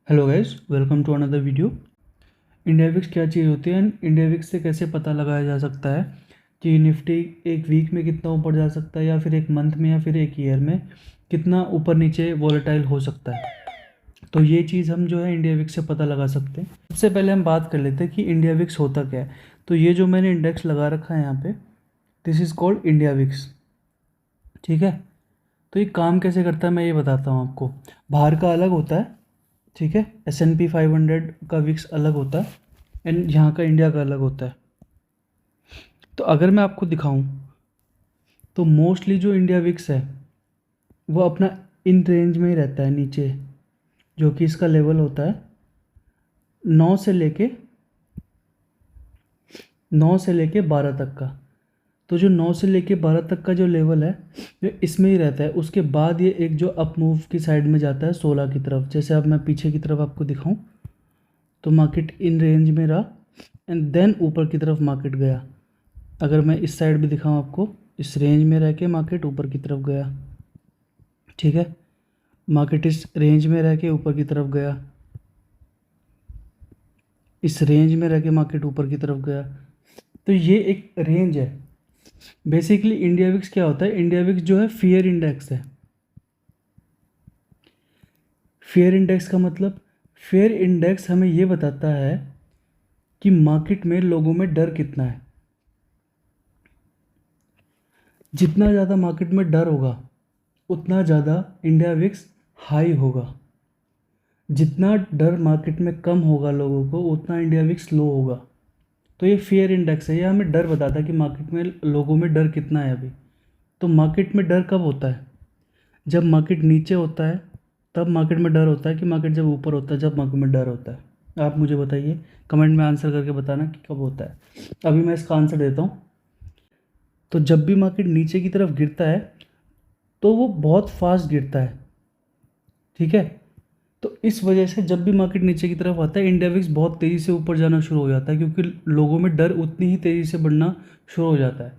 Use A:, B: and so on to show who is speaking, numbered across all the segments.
A: Hello guys, welcome to another video. India VIX क्या चीज़ होती है एंड इंडिया विक्स से कैसे पता लगाया जा सकता है कि निफ्टी एक वीक में कितना ऊपर जा सकता है या फिर एक मंथ में या फिर एक ईयर में कितना ऊपर नीचे वॉलेटाइल हो सकता है। तो ये चीज़ हम जो है इंडिया विक्स से पता लगा सकते हैं। सबसे पहले हम बात कर लेते हैं कि इंडिया विक्स होता क्या है। तो ये जो मैंने इंडेक्स लगा रखा है यहाँ पे, this is called India VIX. ठीक है, तो ये काम कैसे करता है मैं ये बताता हूँ आपको। बाहर का अलग होता है, ठीक है, S&P 500 का विक्स अलग होता है एंड यहाँ का इंडिया का अलग होता है। तो अगर मैं आपको दिखाऊं तो मोस्टली जो इंडिया विक्स है वो अपना इन रेंज में ही रहता है, नीचे, जो कि इसका लेवल होता है 9 से लेके 12 तक का। तो जो 9 से लेके 12 तक का जो लेवल है जो इसमें ही रहता है। उसके बाद ये एक जो अप मूव की साइड में जाता है 16 की तरफ। जैसे अब मैं पीछे की तरफ आपको दिखाऊं तो मार्केट इन रेंज में रहा एंड देन ऊपर की तरफ मार्केट गया। अगर मैं इस साइड भी दिखाऊं आपको, इस रेंज में रह के मार्केट ऊपर की तरफ गया। ठीक है, मार्केट इस रेंज में रह के ऊपर की तरफ गया, इस रेंज में रह के मार्केट ऊपर की तरफ गया। तो ये एक रेंज है। बेसिकली इंडिया विक्स क्या होता है, इंडिया विक्स जो है फियर इंडेक्स है। फेयर इंडेक्स का मतलब, फेयर इंडेक्स हमें ये बताता है कि मार्केट में लोगों में डर कितना है। जितना ज़्यादा मार्केट में डर होगा उतना ज़्यादा इंडिया विक्स हाई होगा। जितना डर मार्केट में कम होगा लोगों को उतना इंडिया विक्स लो होगा। तो ये फेयर इंडेक्स है, ये हमें डर बताता है कि मार्केट में लोगों में डर कितना है अभी। तो मार्केट में डर कब होता है, जब मार्केट नीचे होता है तब मार्केट में डर होता है, कि मार्केट जब ऊपर होता है जब मार्केट में डर होता है। आप मुझे बताइए, कमेंट में आंसर करके बताना कि कब होता है। अभी मैं इसका आंसर देता हूँ। तो जब भी मार्केट नीचे की तरफ गिरता है तो वो बहुत फास्ट गिरता है। ठीक है, तो इस वजह से जब भी मार्केट नीचे की तरफ आता है इंडिया विक्स बहुत तेज़ी से ऊपर जाना शुरू हो जाता है, क्योंकि लोगों में डर उतनी ही तेज़ी से बढ़ना शुरू हो जाता है।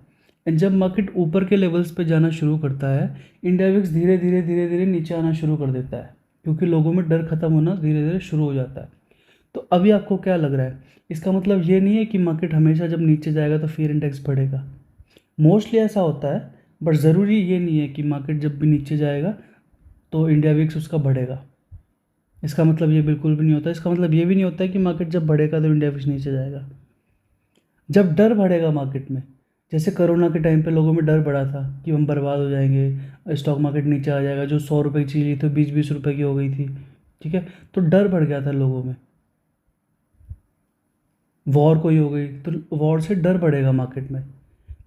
A: एंड जब मार्केट ऊपर के लेवल्स पे जाना शुरू करता है इंडिया विक्स धीरे धीरे धीरे धीरे नीचे आना शुरू कर देता है, क्योंकि लोगों में डर खत्म होना धीरे धीरे शुरू हो जाता है। तो अभी आपको क्या लग रहा है, इसका मतलब ये नहीं है कि मार्केट हमेशा जब नीचे जाएगा तो फिर इंडेक्स बढ़ेगा। मोस्टली ऐसा होता है, बट ज़रूरी ये नहीं है कि मार्केट जब भी नीचे जाएगा तो इंडिया विक्स उसका बढ़ेगा। इसका मतलब ये बिल्कुल भी नहीं होता। इसका मतलब ये भी नहीं होता है कि मार्केट जब बढ़ेगा तो इंडिया विक्स नीचे जाएगा। जब डर बढ़ेगा मार्केट में, जैसे कोरोना के टाइम पे लोगों में डर बढ़ा था कि हम बर्बाद हो जाएंगे, स्टॉक मार्केट नीचे आ जाएगा, जो 100 रुपये की चीज़ ली तो 20-20 रुपये की हो गई थी। ठीक है, तो डर बढ़ गया था लोगों में, वॉर कोई हो गई तो वॉर से डर बढ़ेगा मार्केट में।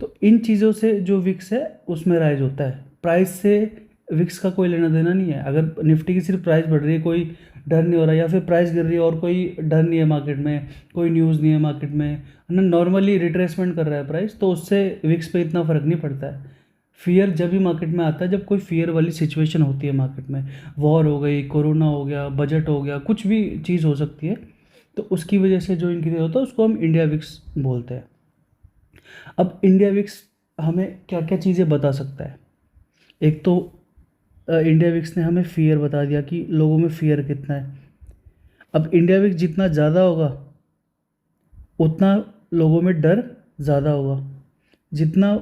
A: तो इन चीज़ों से जो विक्स है उसमें राइज होता है। प्राइस से विक्स का कोई लेना देना नहीं है। अगर निफ्टी की सिर्फ प्राइस बढ़ रही है, कोई डर नहीं हो रहा, या फिर प्राइस गिर रही है और कोई डर नहीं है मार्केट में, कोई न्यूज़ नहीं है मार्केट में, है ना, नॉर्मली रिट्रेसमेंट कर रहा है प्राइस, तो उससे विक्स पे इतना फ़र्क नहीं पड़ता है। फियर जब भी मार्केट में आता है, जब कोई फियर वाली सिचुएशन होती है मार्केट में, वॉर हो गई, कोरोना हो गया, बजट हो गया, कुछ भी चीज़ हो सकती है, तो उसकी वजह से जो इंक्रीज होता है उसको हम इंडिया विक्स बोलते हैं। अब इंडिया विक्स हमें क्या क्या चीज़ें बता सकता है। एक तो इंडिया विक्स ने हमें फियर बता दिया कि लोगों में फियर कितना है। अब इंडिया विक्स जितना ज़्यादा होगा उतना लोगों में डर ज़्यादा होगा, जितना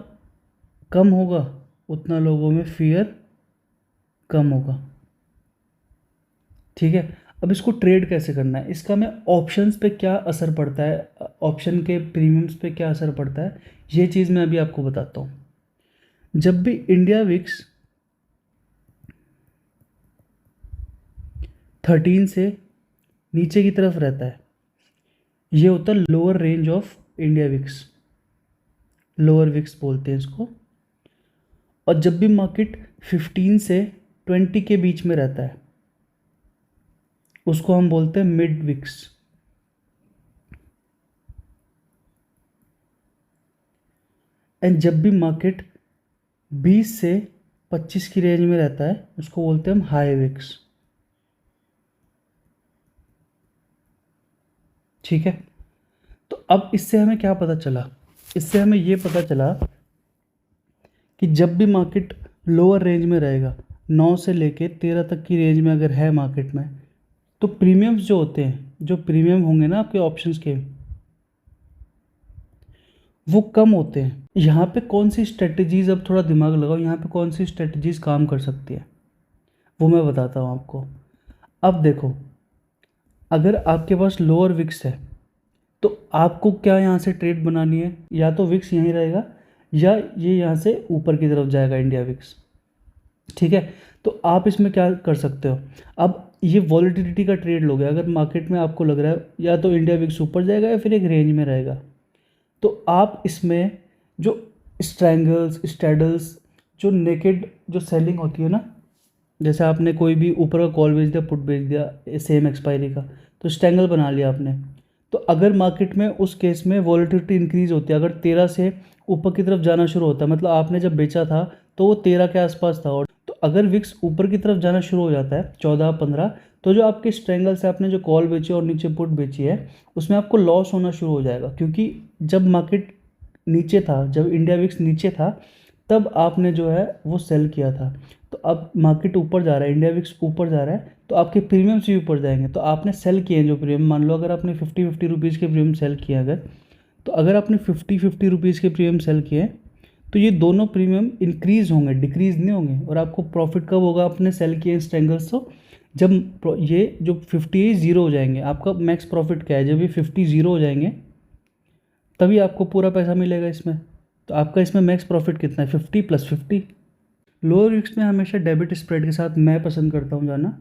A: कम होगा उतना लोगों में फियर कम होगा। ठीक है, अब इसको ट्रेड कैसे करना है, इसका मैं ऑप्शंस पे क्या असर पड़ता है, ऑप्शन के प्रीमियम्स पे क्या असर पड़ता है, ये चीज़ मैं अभी आपको बताता हूँ। जब भी इंडिया विक्स 13 से नीचे की तरफ रहता है, ये होता है lower range of India VIX, lower VIX बोलते हैं इसको। और जब भी मार्केट 15 से 20 के बीच में रहता है उसको हम बोलते हैं मिड विक्स। एंड जब भी मार्केट 20 से 25 की रेंज में रहता है उसको बोलते हैं हम हाई विक्स। ठीक है, तो अब इससे हमें क्या पता चला, इससे हमें ये पता चला कि जब भी मार्केट लोअर रेंज में रहेगा, 9 से लेके 13 तक की रेंज में अगर है मार्केट में, तो प्रीमियम्स जो होते हैं, जो प्रीमियम होंगे ना आपके ऑप्शंस के, वो कम होते हैं। यहाँ पे कौन सी स्ट्रेटजीज़, अब थोड़ा दिमाग लगाओ, यहाँ पे कौन सी स्ट्रेटजीज़ काम कर सकती है वो मैं बताता हूँ आपको। अब देखो, अगर आपके पास लोअर विक्स है तो आपको क्या यहाँ से ट्रेड बनानी है, या तो विक्स यहीं रहेगा या ये यहाँ से ऊपर की तरफ जाएगा इंडिया विक्स, ठीक है। तो आप इसमें क्या कर सकते हो, अब ये वॉलेटिलिटी का ट्रेड लोगे। अगर मार्केट में आपको लग रहा है या तो इंडिया विक्स ऊपर जाएगा या फिर एक रेंज में रहेगा, तो आप इसमें जो स्ट्रैंगल्स, स्ट्रैडल्स, जो नेकेड जो सेलिंग होती है ना, जैसे आपने कोई भी ऊपर का कॉल बेच दिया, पुट बेच दिया सेम एक्सपायरी का, तो स्ट्रैंगल बना लिया आपने। तो अगर मार्केट में उस केस में वॉलेटिलिटी इंक्रीज़ होती है, अगर 13 से ऊपर की तरफ जाना शुरू होता है, मतलब आपने जब बेचा था तो वो 13 के आसपास था, और तो अगर विक्स ऊपर की तरफ जाना शुरू हो जाता है 14-15, तो जो आपके स्ट्रैंगल से आपने जो कॉल बेची और नीचे पुट बेची है, उसमें आपको लॉस होना शुरू हो जाएगा। क्योंकि जब मार्केट नीचे था, जब इंडिया विक्स नीचे था, तब आपने जो है वो सेल किया था। तो अब मार्केट ऊपर जा रहा है, इंडिया विक्स ऊपर जा रहा है, तो आपके प्रीमियम्स भी ऊपर जाएंगे। तो आपने सेल किए हैं जो प्रीमियम, मान लो अगर आपने 50-50 रुपीज़ के प्रीमियम सेल किए, अगर तो अगर आपने 50-50 रुपीज़ के प्रीमियम सेल किए, तो ये दोनों प्रीमियम इंक्रीज़ होंगे, डिक्रीज़ नहीं होंगे। और आपको प्रॉफिट कब होगा आपने सेल किए स्ट्रैंगल्स, तो जब ये जो 50 ज़ीरो हो जाएंगे, आपका मैक्स प्रॉफिट क्या है, जब ये 50 ज़ीरो हो जाएंगे तभी आपको पूरा पैसा मिलेगा इसमें। तो आपका इसमें मैक्स प्रॉफिट कितना है, 50+50। लोअर रिस्क में हमेशा डेबिट स्प्रेड के साथ मैं पसंद करता हूँ जाना।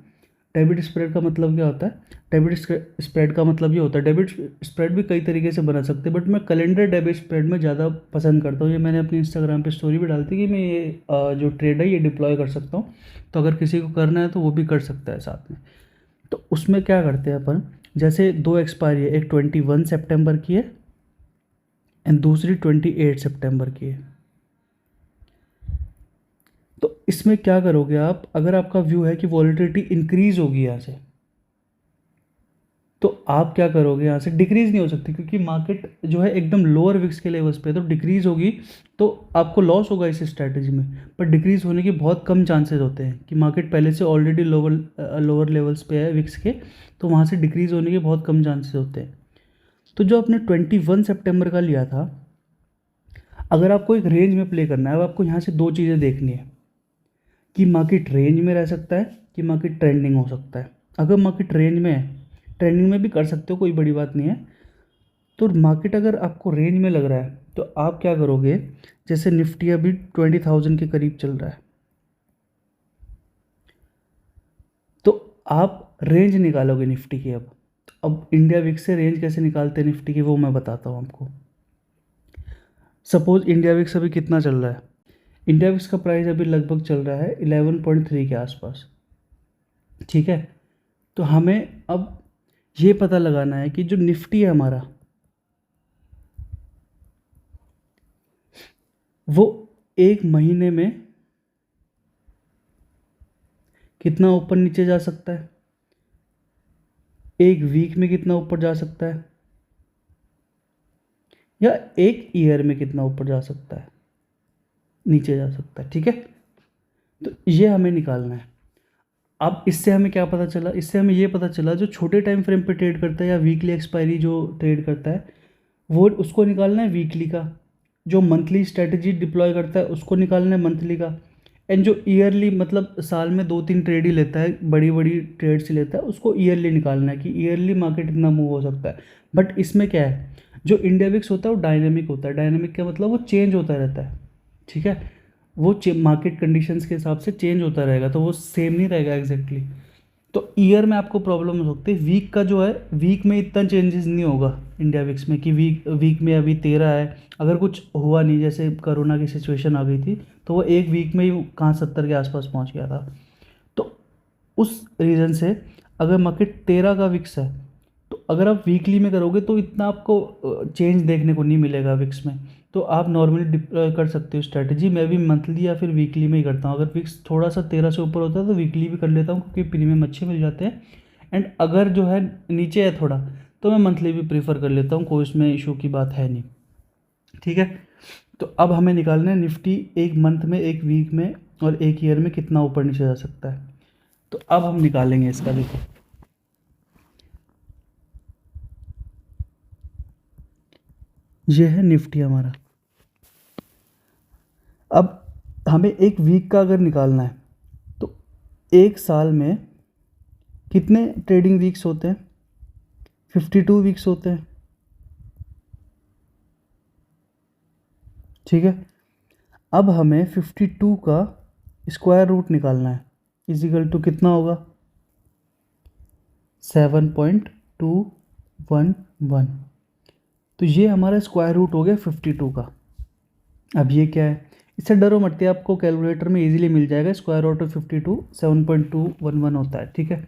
A: डेबिट स्प्रेड का मतलब क्या होता है, डेबिट स्प्रेड का मतलब ये होता है, डेबिट स्प्रेड भी कई तरीके से बना सकते हैं, बट मैं कैलेंडर डेबिट स्प्रेड में ज़्यादा पसंद करता हूँ। ये मैंने अपनी इंस्टाग्राम पे स्टोरी भी डाली थी कि मैं ये जो ट्रेड है ये डिप्लॉय कर सकता हूँ, तो अगर किसी को करना है तो वो भी कर सकता है साथ में। तो उसमें क्या करते हैं अपन, जैसे दो एक्सपायरी है, एक 21 सितंबर की है एंड दूसरी 28 सितंबर की है। तो इसमें क्या करोगे आप, अगर आपका व्यू है कि वॉलेटिलिटी इंक्रीज होगी यहाँ से, तो आप क्या करोगे, यहाँ से डिक्रीज़ नहीं हो सकती क्योंकि मार्केट जो है एकदम लोअर विक्स के लेवल्स पे है, तो डिक्रीज़ होगी तो आपको लॉस होगा इस स्ट्रैटेजी में। पर डिक्रीज़ होने के बहुत कम चांसेस होते हैं कि मार्केट पहले से ऑलरेडी लोअर लेवल्स पे है विक्स के, तो वहाँ से डिक्रीज़ होने के बहुत कम चांसेस होते हैं। तो जो आपने 21 सितंबर का लिया था, अगर आपको एक रेंज में प्ले करना है, अब आपको यहाँ से दो चीज़ें देखनी है कि मार्केट रेंज में रह सकता है कि मार्केट ट्रेंडिंग हो सकता है। अगर मार्केट रेंज में है, ट्रेंडिंग में भी कर सकते हो, कोई बड़ी बात नहीं है। तो मार्केट अगर आपको रेंज में लग रहा है तो आप क्या करोगे, जैसे निफ्टी अभी 20,000 के करीब चल रहा है, तो आप रेंज निकालोगे निफ्टी की। अब इंडिया विक्स से रेंज कैसे निकालते हैं निफ्टी की, वो मैं बताता हूँ आपको। सपोज इंडिया विक्स अभी कितना चल रहा है, इंडिया विक्स का प्राइस अभी लगभग चल रहा है 11.3 के आसपास, ठीक है। तो हमें अब ये पता लगाना है कि जो निफ्टी है हमारा, वो एक महीने में कितना ऊपर नीचे जा सकता है, एक वीक में कितना ऊपर जा सकता है, या एक ईयर में कितना ऊपर जा सकता है, नीचे जा सकता है, ठीक है। तो ये हमें निकालना है। अब इससे हमें क्या पता चला, इससे हमें ये पता चला जो छोटे टाइम फ्रेम पे ट्रेड करता है या वीकली एक्सपायरी जो ट्रेड करता है, वो उसको निकालना है वीकली का। जो मंथली स्ट्रेटजी डिप्लॉय करता है उसको निकालना है मंथली का। एंड जो ईयरली, मतलब साल में 2-3 ट्रेड ही लेता है, बड़ी बड़ी ट्रेड्स ही लेता है, उसको ईयरली निकालना है कि ईयरली मार्केट इतना मूव हो सकता है। बट इसमें क्या है, जो इंडिया विक्स होता है वो डायनेमिक होता है। डायनेमिक का मतलब वो चेंज होता रहता है, ठीक है। वो मार्केट कंडीशंस के हिसाब से चेंज होता रहेगा, तो वो सेम नहीं रहेगा एग्जैक्टली। तो ईयर में आपको प्रॉब्लम हो सकती है, वीक का जो है, वीक में इतना चेंजेस नहीं होगा इंडिया विक्स में कि वीक वीक में अभी 13 है, अगर कुछ हुआ नहीं, जैसे कोरोना की सिचुएशन आ गई थी तो वो एक वीक में ही कहाँ 70 के आसपास पहुँच गया था। तो उस रीज़न से अगर मार्केट 13 का विक्स है, तो अगर आप वीकली में करोगे तो इतना आपको चेंज देखने को नहीं मिलेगा विक्स में। तो आप नॉर्मली डिप्लॉय कर सकते हो स्ट्रैटेजी। मैं भी मंथली या फिर वीकली में ही करता हूँ। अगर विक्स थोड़ा सा 13 से ऊपर होता है तो वीकली भी कर लेता हूँ क्योंकि प्रीमियम अच्छे मिल जाते हैं। एंड अगर जो है नीचे है थोड़ा, तो मैं मंथली भी प्रीफर कर लेता हूँ, कोई इसमें इशू की बात है नहीं, ठीक है। तो अब हमें निकालना है निफ्टी एक मंथ में, एक वीक में और एक ईयर में कितना ऊपर नीचे जा सकता है। तो अब हम निकालेंगे इसका, देखो ये है निफ्टी हमारा। अब हमें एक वीक का अगर निकालना है तो एक साल में कितने ट्रेडिंग वीक्स होते हैं? 52 वीक्स होते हैं। ठीक है, अब हमें 52 का स्क्वायर रूट निकालना है, इजिकल टू कितना होगा? 7.211। तो ये हमारा स्क्वायर रूट हो गया 52 का। अब ये क्या है? इससे डरो मत, आपको कैलकुलेटर में इजीली मिल जाएगा। स्क्वायर रूट ऑफ 52 7.211 होता है। ठीक है,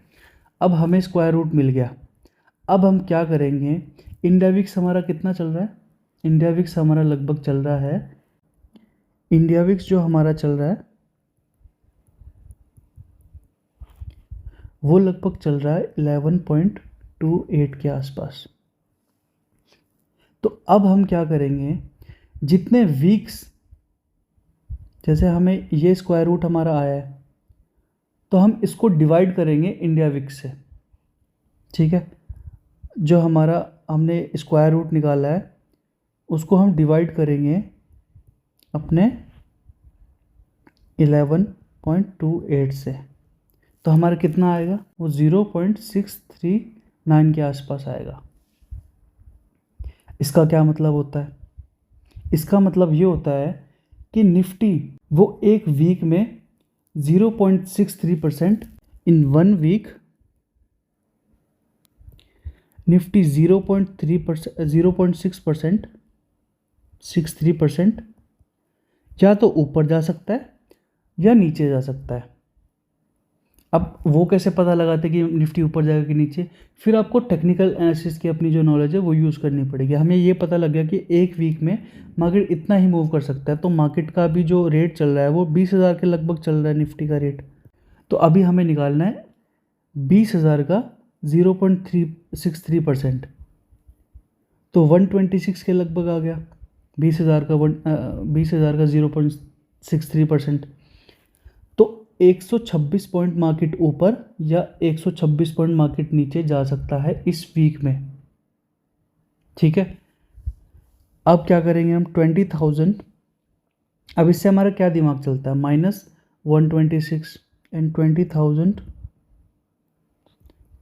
A: अब हमें स्क्वायर रूट मिल गया। अब हम क्या करेंगे? इंडिया विक्स हमारा कितना चल रहा है? इंडिया विक्स हमारा लगभग चल रहा है, इंडिया विक्स जो हमारा चल रहा है वो लगभग चल रहा है 11.28 के आसपास। तो अब हम क्या करेंगे? जितने वीक्स, जैसे हमें ये स्क्वायर रूट हमारा आया है तो हम इसको डिवाइड करेंगे इंडिया विक्स से। ठीक है, जो हमारा हमने स्क्वायर रूट निकाला है उसको हम डिवाइड करेंगे अपने 11.28 से। तो हमारा कितना आएगा? वो 0.639 के आसपास आएगा। इसका क्या मतलब होता है? इसका मतलब ये होता है कि निफ्टी वो एक वीक में 0.63% इन वन वीक, निफ्टी 0.63% या तो ऊपर जा सकता है या नीचे जा सकता है। अब वो कैसे पता लगाते कि निफ्टी ऊपर जाएगा कि नीचे? फिर आपको टेक्निकल एनालिसिस की अपनी जो नॉलेज है वो यूज़ करनी पड़ेगी। हमें ये पता लग गया कि एक वीक में मार्केट इतना ही मूव कर सकता है, तो मार्केट का भी जो रेट चल रहा है वो 20,000 के लगभग चल रहा है निफ्टी का रेट। तो अभी हमें निकालना है 20,000 का 0.363%, तो 126 के लगभग आ गया 20,000 का 0.63%। तो 126 पॉइंट मार्केट ऊपर या 126 पॉइंट मार्केट नीचे जा सकता है इस वीक में। ठीक है, अब क्या करेंगे हम? 20,000। अब इससे हमारा क्या दिमाग चलता है? -126 एंड 20,000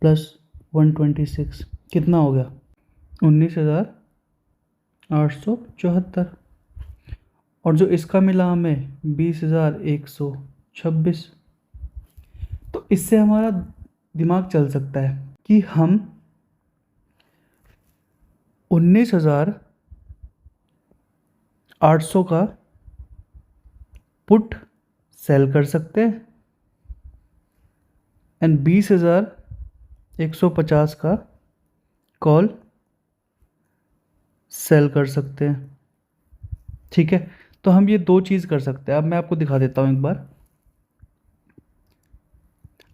A: प्लस 126 कितना हो गया? 19,874। और जो इसका मिला हमें 20,126। तो इससे हमारा दिमाग चल सकता है कि हम 19,800 का पुट सेल कर सकते हैं एंड 20,150 का कॉल सेल कर सकते हैं। ठीक है, तो हम ये दो चीज़ कर सकते हैं। अब मैं आपको दिखा देता हूँ एक बार।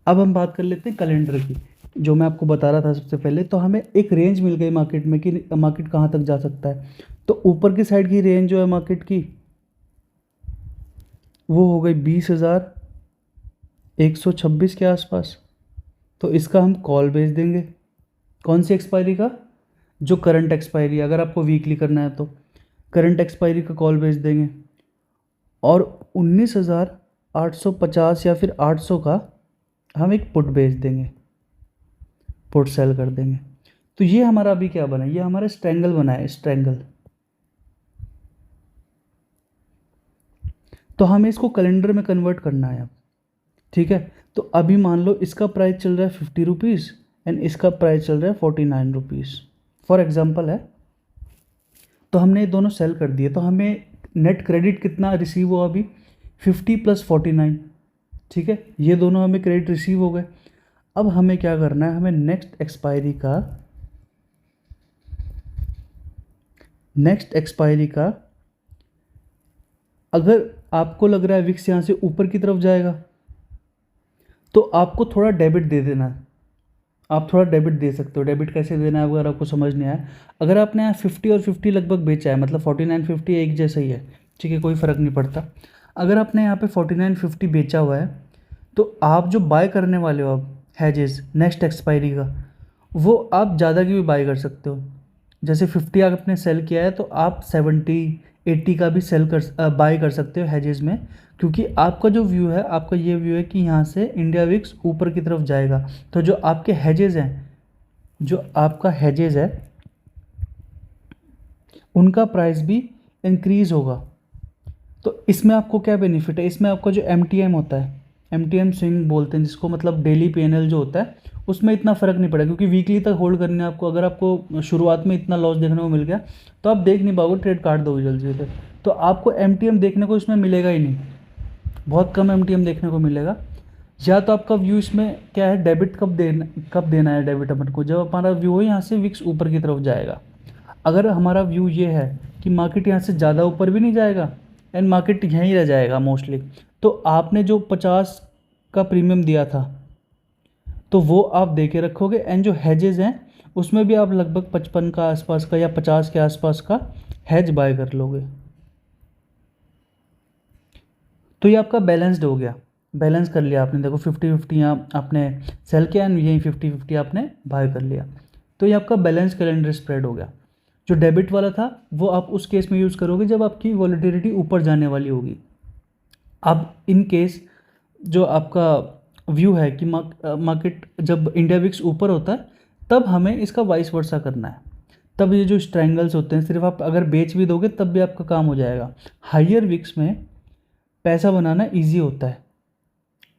A: अब हम बात कर लेते हैं कैलेंडर की, जो मैं आपको बता रहा था सबसे पहले। तो हमें एक रेंज मिल गई मार्केट में कि मार्केट कहाँ तक जा सकता है। तो ऊपर की साइड की रेंज जो है मार्केट की वो हो गई 20,126 के आसपास। तो इसका हम कॉल भेज देंगे। कौन सी एक्सपायरी का? जो करंट एक्सपायरी, अगर आपको वीकली करना है तो करंट एक्सपायरी का कॉल भेज देंगे। और 19,850 या फिर 800 का हम एक पुट भेज देंगे, पुट सेल कर देंगे। तो ये हमारा अभी क्या बना? ये हमारा स्ट्रैंगल बना है, स्ट्रैंगल। तो हमें इसको कैलेंडर में कन्वर्ट करना है अब। ठीक है, तो अभी मान लो इसका प्राइस चल रहा है 50 रुपीज़ एंड इसका प्राइस चल रहा है 49 रुपीज़, फॉर एग्जाम्पल है। तो हमने ये दोनों सेल कर दिए, तो हमें नेट क्रेडिट कितना रिसीव हुआ अभी? 50 + 49। ठीक है, ये दोनों हमें क्रेडिट रिसीव हो गए। अब हमें क्या करना है? हमें नेक्स्ट एक्सपायरी का अगर आपको लग रहा है विक्स यहाँ से ऊपर की तरफ जाएगा तो आपको थोड़ा डेबिट दे देना है। आप थोड़ा डेबिट दे सकते हो। डेबिट कैसे देना है अगर आपको समझ नहीं आया? अगर आपने यहाँ 50 और 50 लगभग बेचा है, मतलब 49 50 एक जैसा ही है, ठीक है, कोई फ़र्क नहीं पड़ता। अगर आपने यहाँ पे 49 50 बेचा हुआ है तो आप जो बाय करने वाले हो अब हैजेस नेक्स्ट एक्सपायरी का, वो आप ज़्यादा की भी बाय कर सकते हो। जैसे 50 आपने सेल किया है तो आप 70 80 का भी बाय कर सकते हो हेजेस में, क्योंकि आपका जो व्यू है, आपका ये व्यू है कि यहाँ से इंडिया विक्स ऊपर की तरफ जाएगा। तो जो आपके हेजेस हैं, जो आपका हेजेस है उनका प्राइस भी इंक्रीज़ होगा। तो इसमें आपको क्या बेनिफिट है, इसमें आपका जो MTM होता है, MTM स्विंग बोलते हैं जिसको, मतलब डेली PNL जो होता है, उसमें इतना फ़र्क नहीं पड़ेगा, क्योंकि वीकली तक होल्ड करने आपको, अगर आपको शुरुआत में इतना लॉस देखने को मिल गया तो आप देख नहीं पाओगे, ट्रेड काट दोगे जल्दी से। तो आपको MTM देखने को इसमें मिलेगा ही नहीं, बहुत कम MTM देखने को मिलेगा। या तो आपका व्यू इसमें क्या है, डेबिट कब देना है डेबिट अपन को, जब हमारा व्यू हो यहाँ से विक्स ऊपर की तरफ जाएगा। अगर हमारा व्यू ये है कि मार्केट यहाँ से ज़्यादा ऊपर भी नहीं जाएगा एंड मार्केट यहीं रह जाएगा मोस्टली, तो आपने जो 50 का प्रीमियम दिया था तो वो आप दे के रखोगे, एंड जो हेजेस हैं उसमें भी आप लगभग 55 का आसपास का या 50 के आसपास का हेज बाय कर लोगे। तो ये आपका बैलेंस्ड हो गया, बैलेंस कर लिया आपने। देखो 50-50 यहाँ आपने सेल किया एंड यहीं 50-50 आपने बाय कर लिया। तो ये आपका बैलेंस कैलेंडर स्प्रेड हो गया। जो डेबिट वाला था वो आप उस केस में यूज़ करोगे जब आपकी वॉलेटिलिटी ऊपर जाने वाली होगी। अब इन केस जो आपका व्यू है कि मार्केट जब इंडिया विक्स ऊपर होता है तब हमें इसका वाइस वर्सा करना है। तब ये जो स्ट्रैंगल्स होते हैं, सिर्फ आप अगर बेच भी दोगे तब भी आपका काम हो जाएगा। हायर विक्स में पैसा बनाना ईजी होता है,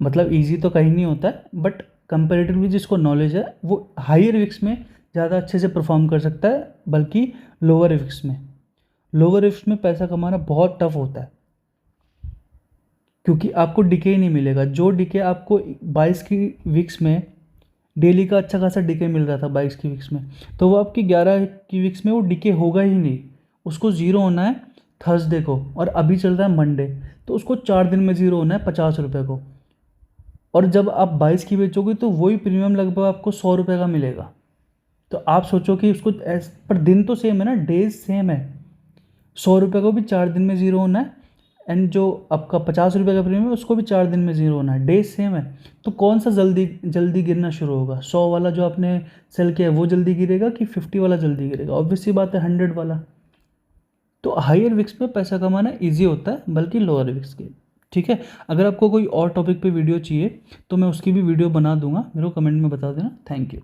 A: मतलब ईजी तो कहीं नहीं होता है, बट कंपेरेटिवली जिसको नॉलेज है वो हायर विक्स में ज़्यादा अच्छे से परफॉर्म कर सकता है, बल्कि लोअर विक्स में पैसा कमाना बहुत टफ होता है, क्योंकि आपको डिके ही नहीं मिलेगा। जो डिके आपको 22 की विक्स में डेली का अच्छा खासा डिके मिल रहा था 22 की विक्स में, तो वो आपकी 11 की विक्स में वो डिके होगा ही नहीं। उसको ज़ीरो होना है थर्सडे को, और अभी चल रहा है मंडे, तो उसको 4 दिन में ज़ीरो होना है 50 रुपये को। और जब आप 22 की बेचोगे तो वही प्रीमियम लगभग आपको 100 रुपये का मिलेगा। तो आप सोचो कि उसको पर दिन तो सेम है ना, डेज सेम है। 100 रुपये को भी 4 दिन में ज़ीरो होना है, एंड जो आपका 50 रुपये का प्रीमियम है उसको भी 4 दिन में ज़ीरो होना है, डेज सेम है। तो कौन सा जल्दी जल्दी गिरना शुरू होगा, 100 वाला जो आपने सेल किया है वो जल्दी गिरेगा कि 50 वाला जल्दी गिरेगा? ऑब्वियस सी बात है 100 वाला। तो हायर विक्स में पैसा कमाना ईजी होता है, बल्कि लोअर विक्स के। ठीक है, अगर आपको कोई और टॉपिक पे वीडियो चाहिए तो मैं उसकी भी वीडियो बना दूंगा, मेरे को कमेंट में बता देना। Thank you.